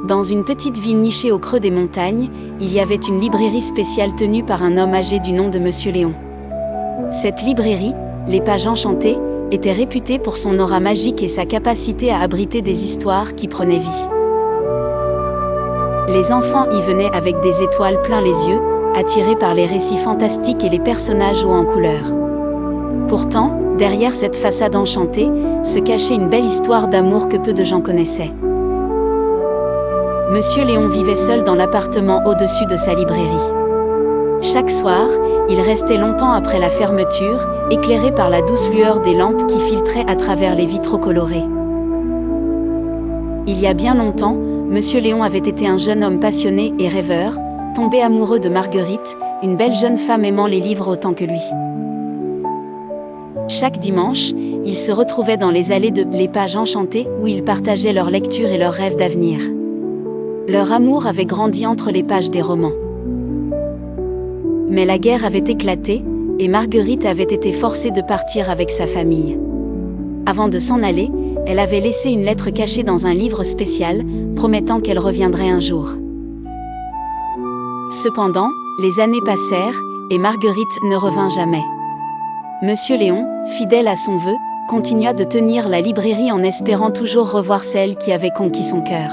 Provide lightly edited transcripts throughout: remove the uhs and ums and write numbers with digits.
Dans une petite ville nichée au creux des montagnes, il y avait une librairie spéciale tenue par un homme âgé du nom de Monsieur Léon. Cette librairie, Les Pages Enchantées, était réputée pour son aura magique et sa capacité à abriter des histoires qui prenaient vie. Les enfants y venaient avec des étoiles plein les yeux, attirés par les récits fantastiques et les personnages hauts en couleur. Pourtant, derrière cette façade enchantée, se cachait une belle histoire d'amour que peu de gens connaissaient. Monsieur Léon vivait seul dans l'appartement au-dessus de sa librairie. Chaque soir, il restait longtemps après la fermeture, éclairé par la douce lueur des lampes qui filtraient à travers les vitraux colorés. Il y a bien longtemps, Monsieur Léon avait été un jeune homme passionné et rêveur, tombé amoureux de Marguerite, une belle jeune femme aimant les livres autant que lui. Chaque dimanche, ils se retrouvaient dans les allées de Les Pages Enchantées où ils partageaient leurs lectures et leurs rêves d'avenir. Leur amour avait grandi entre les pages des romans. Mais la guerre avait éclaté, et Marguerite avait été forcée de partir avec sa famille. Avant de s'en aller, elle avait laissé une lettre cachée dans un livre spécial, promettant qu'elle reviendrait un jour. Cependant, les années passèrent, et Marguerite ne revint jamais. Monsieur Léon, fidèle à son vœu, continua de tenir la librairie en espérant toujours revoir celle qui avait conquis son cœur.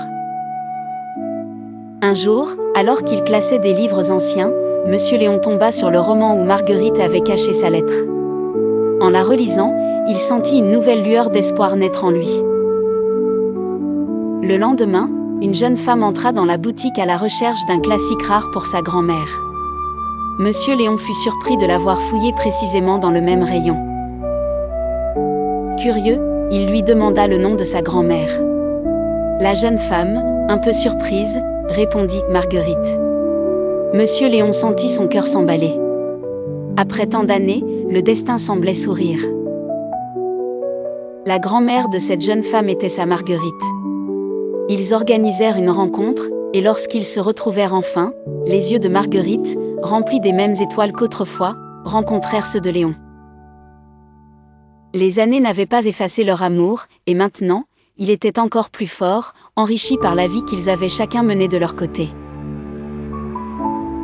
Un jour, alors qu'il classait des livres anciens, Monsieur Léon tomba sur le roman où Marguerite avait caché sa lettre. En la relisant, il sentit une nouvelle lueur d'espoir naître en lui. Le lendemain, une jeune femme entra dans la boutique à la recherche d'un classique rare pour sa grand-mère. Monsieur Léon fut surpris de la voir fouiller précisément dans le même rayon. Curieux, il lui demanda le nom de sa grand-mère. La jeune femme, un peu surprise, répondit Marguerite. Monsieur Léon sentit son cœur s'emballer. Après tant d'années, le destin semblait sourire. La grand-mère de cette jeune femme était sa Marguerite. Ils organisèrent une rencontre, et lorsqu'ils se retrouvèrent enfin, les yeux de Marguerite, remplis des mêmes étoiles qu'autrefois, rencontrèrent ceux de Léon. Les années n'avaient pas effacé leur amour, et maintenant, il était encore plus fort, enrichi par la vie qu'ils avaient chacun menée de leur côté.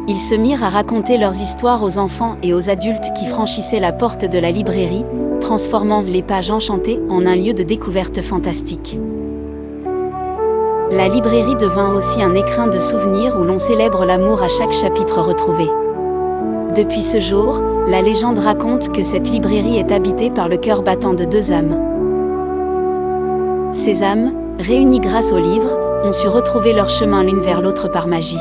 Ils se mirent à raconter leurs histoires aux enfants et aux adultes qui franchissaient la porte de la librairie, transformant Les Pages Enchantées en un lieu de découverte fantastique. La librairie devint aussi un écrin de souvenirs où l'on célèbre l'amour à chaque chapitre retrouvé. Depuis ce jour, la légende raconte que cette librairie est habitée par le cœur battant de deux âmes. Ces âmes, réunies grâce aux livres, ont su retrouver leur chemin l'une vers l'autre par magie.